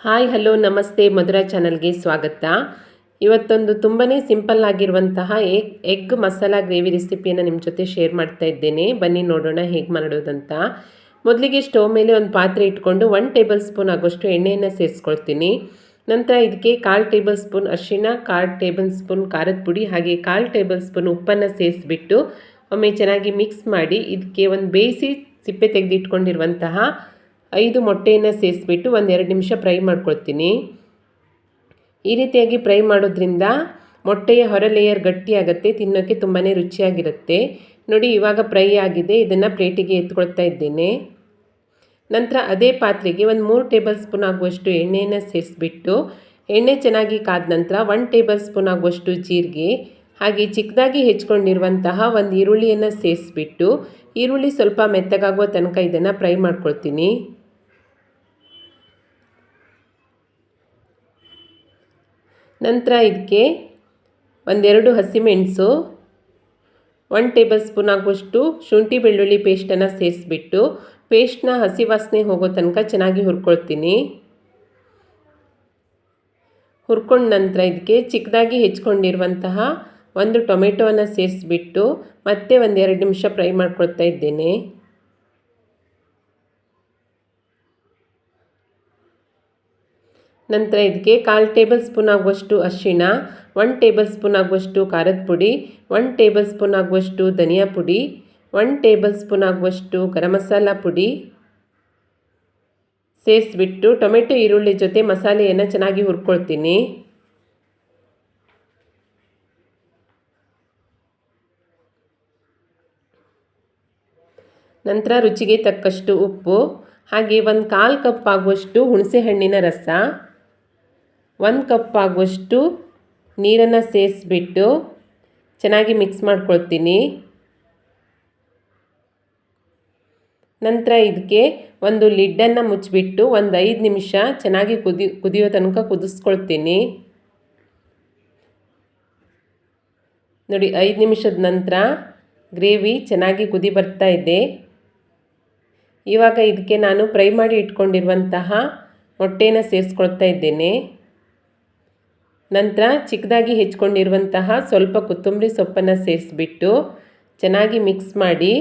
Hi hello ನಮಸ್ತೆ ಮಧುರಾ ಚಾನಲ್ಗೆ ಸ್ವಾಗತ. ಇವತ್ತೊಂದು ತುಂಬಾ ಸಿಂಪಲ್ ಆಗಿರುವಂತಹ ಎಗ್ ಮಸಾಲಾ ಗ್ರೇವಿ ರೆಸಿಪಿಯನ್ನು ನಿಮ್ಮ ಜೊತೆ ಶೇರ್ ಮಾಡ್ತಾ ಇದ್ದೇನೆ. ಬನ್ನಿ ನೋಡೋಣ ಹೇಗೆ ಮಾಡೋದಂತ. ಮೊದಲಿಗೆ ಸ್ಟವ್ ಮೇಲೆ ಒಂದು ಪಾತ್ರೆ ಇಟ್ಕೊಂಡು 1 ಟೇಬಲ್ ಸ್ಪೂನ್ ಆಗೋಷ್ಟು ಎಣ್ಣೆಯನ್ನು ಸೇರಿಸ್ಕೊಳ್ತೀನಿ. ನಂತರ ಇದಕ್ಕೆ 1/4 ಟೇಬಲ್ ಸ್ಪೂನ್ ಅರಿಶಿಣ, 1/4 ಟೇಬಲ್ ಸ್ಪೂನ್ ಖಾರದ ಪುಡಿ ಹಾಗೆ 1/4 ಟೇಬಲ್ ಸ್ಪೂನ್ ಉಪ್ಪನ್ನು ಸೇರಿಸ್ಬಿಟ್ಟು ಒಮ್ಮೆ ಚೆನ್ನಾಗಿ ಮಿಕ್ಸ್ ಮಾಡಿ ಇದಕ್ಕೆ ಒಂದು ಬೇಯಿಸಿ ಸಿಪ್ಪೆ ತೆಗೆದಿಟ್ಕೊಂಡಿರುವಂತಹ 5 ಮೊಟ್ಟೆಯನ್ನು ಸೇರಿಸ್ಬಿಟ್ಟು 1-2 ನಿಮಿಷ ಫ್ರೈ ಮಾಡ್ಕೊಳ್ತೀನಿ. ಈ ರೀತಿಯಾಗಿ ಫ್ರೈ ಮಾಡೋದ್ರಿಂದ ಮೊಟ್ಟೆಯ ಹೊರ ಲೇಯರ್ ಗಟ್ಟಿಯಾಗುತ್ತೆ, ತಿನ್ನೋಕ್ಕೆ ತುಂಬಾ ರುಚಿಯಾಗಿರುತ್ತೆ. ನೋಡಿ ಇವಾಗ ಫ್ರೈ ಆಗಿದೆ, ಇದನ್ನು ಪ್ಲೇಟಿಗೆ ಎತ್ಕೊಳ್ತಾ ಇದ್ದೇನೆ. ನಂತರ ಅದೇ ಪಾತ್ರೆಗೆ ಒಂದು 3 ಟೇಬಲ್ ಸ್ಪೂನ್ ಆಗುವಷ್ಟು ಎಣ್ಣೆಯನ್ನು ಸೇರಿಸ್ಬಿಟ್ಟು ಎಣ್ಣೆ ಚೆನ್ನಾಗಿ ಕಾದ ನಂತರ 1 ಟೇಬಲ್ ಸ್ಪೂನ್ ಆಗುವಷ್ಟು ಜೀರಿಗೆ ಹಾಗೆ ಚಿಕ್ಕದಾಗಿ ಹೆಚ್ಕೊಂಡಿರುವಂತಹ ಒಂದು ಈರುಳ್ಳಿಯನ್ನು ಸೇರಿಸ್ಬಿಟ್ಟು ಈರುಳ್ಳಿ ಸ್ವಲ್ಪ ಮೆತ್ತಗಾಗುವ ತನಕ ಇದನ್ನು ಫ್ರೈ ಮಾಡ್ಕೊಳ್ತೀನಿ. ನಂತರ ಇದಕ್ಕೆ 1-2 ಹಸಿಮೆಣಸು, 1 ಟೇಬಲ್ ಸ್ಪೂನ್ ಆಗುವಷ್ಟು ಶುಂಠಿ ಬೆಳ್ಳುಳ್ಳಿ ಪೇಸ್ಟನ್ನು ಸೇರಿಸ್ಬಿಟ್ಟು ಪೇಸ್ಟ್ನ ಹಸಿ ವಾಸನೆ ಹೋಗೋ ತನಕ ಚೆನ್ನಾಗಿ ಹುರ್ಕೊಳ್ತೀನಿ. ಹುರ್ಕೊಂಡ ನಂತರ ಇದಕ್ಕೆ ಚಿಕ್ಕದಾಗಿ ಹೆಚ್ಕೊಂಡಿರುವಂತಹ 1 ಟೊಮೆಟೊವನ್ನು ಸೇರಿಸ್ಬಿಟ್ಟು ಮತ್ತೆ 1-2 ನಿಮಿಷ ಫ್ರೈ ಮಾಡ್ಕೊಳ್ತಾ ಇದ್ದೇನೆ. ನಂತರ ಇದಕ್ಕೆ 1/4 ಟೇಬಲ್ ಸ್ಪೂನ್ ಆಗುವಷ್ಟು ಅರಿಶಿಣ, 1 ಟೇಬಲ್ ಸ್ಪೂನ್ ಆಗುವಷ್ಟು ಖಾರದ ಪುಡಿ, 1 ಟೇಬಲ್ ಸ್ಪೂನ್ ಆಗುವಷ್ಟು ಧನಿಯಾ ಪುಡಿ, 1 ಟೇಬಲ್ ಸ್ಪೂನ್ ಆಗುವಷ್ಟು ಗರಂ ಮಸಾಲ ಪುಡಿ ಸೇರಿಸ್ಬಿಟ್ಟು ಟೊಮೆಟೊ ಈರುಳ್ಳಿ ಜೊತೆ ಮಸಾಲೆಯನ್ನು ಚೆನ್ನಾಗಿ ಹುರ್ಕೊಳ್ತೀನಿ. ನಂತರ ರುಚಿಗೆ ತಕ್ಕಷ್ಟು ಉಪ್ಪು ಹಾಗೆ 1/4 ಕಪ್ ಆಗುವಷ್ಟು ಹುಣಸೆ ಹಣ್ಣಿನ ರಸ, 1 ಕಪ್ ಆಗುವಷ್ಟು ನೀರನ್ನು ಸೇರಿಸ್ಬಿಟ್ಟು ಚೆನ್ನಾಗಿ ಮಿಕ್ಸ್ ಮಾಡ್ಕೊಳ್ತೀನಿ. ನಂತರ ಇದಕ್ಕೆ ಒಂದು ಲಿಡ್ಡನ್ನು ಮುಚ್ಚಿಬಿಟ್ಟು ಒಂದು 5 ನಿಮಿಷ ಚೆನ್ನಾಗಿ ಕುದಿಯೋ ತನಕ ಕುದಿಸ್ಕೊಳ್ತೀನಿ. ನೋಡಿ 5 ನಿಮಿಷದ ನಂತರ ಗ್ರೇವಿ ಚೆನ್ನಾಗಿ ಕುದಿ ಬರ್ತಾ ಇದೆ. ಇವಾಗ ಇದಕ್ಕೆ ನಾನು ಫ್ರೈ ಮಾಡಿ ಇಟ್ಕೊಂಡಿರುವಂತಹ ಮೊಟ್ಟೆಯನ್ನು ಸೇರಿಸ್ಕೊಳ್ತಾ ಇದ್ದೇನೆ. ನಂತರ ಚಿಕ್ಕದಾಗಿ ಹೆಚ್ಕೊಂಡಿರುವಂತಹ ಸ್ವಲ್ಪ ಕೊತ್ತಂಬರಿ ಸೊಪ್ಪನ್ನು ಸೇರಿಸ್ಬಿಟ್ಟು ಚೆನ್ನಾಗಿ ಮಿಕ್ಸ್ ಮಾಡಿ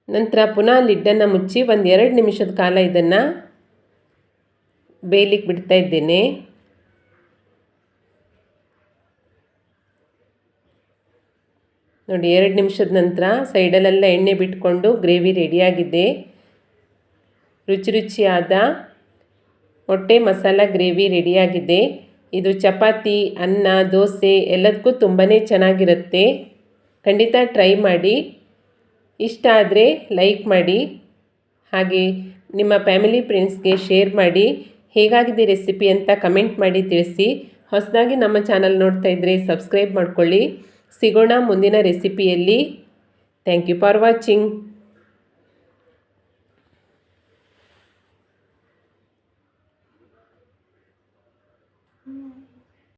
ನಂತರ ಪುನಃ ಲಿಡ್ಡನ್ನು ಮುಚ್ಚಿ 1-2 ನಿಮಿಷದ ಕಾಲ ಇದನ್ನು ಬೇಯಲಿಕ್ಕೆ ಬಿಡ್ತಾ ಇದ್ದೇನೆ. ನೋಡಿ 2 ನಿಮಿಷದ ನಂತರ ಸೈಡಲ್ಲೆಲ್ಲ ಎಣ್ಣೆ ಬಿಟ್ಕೊಂಡು ಗ್ರೇವಿ ರೆಡಿಯಾಗಿದೆ. ರುಚಿಯಾದ ಮೊಟ್ಟೆ ಮಸಾಲ ಗ್ರೇವಿ ರೆಡಿಯಾಗಿದೆ. ಇದು ಚಪಾತಿ, ಅನ್ನ, ದೋಸೆ ಎಲ್ಲದಕ್ಕೂ ತುಂಬಾ ಚೆನ್ನಾಗಿರುತ್ತೆ. ಖಂಡಿತ ಟ್ರೈ ಮಾಡಿ. ಇಷ್ಟ ಆದರೆ ಲೈಕ್ ಮಾಡಿ ಹಾಗೆ ನಿಮ್ಮ ಫ್ಯಾಮಿಲಿ ಫ್ರೆಂಡ್ಸ್ಗೆ ಶೇರ್ ಮಾಡಿ. ಹೇಗಾಗಿದೆ ರೆಸಿಪಿ ಅಂತ ಕಮೆಂಟ್ ಮಾಡಿ ತಿಳಿಸಿ. ಹೊಸದಾಗಿ ನಮ್ಮ ಚಾನಲ್ ನೋಡ್ತಾ ಇದ್ದರೆ ಸಬ್ಸ್ಕ್ರೈಬ್ ಮಾಡ್ಕೊಳ್ಳಿ. ಸಿಗೋಣ ಮುಂದಿನ ರೆಸಿಪಿಯಲ್ಲಿ. Thank you for watching.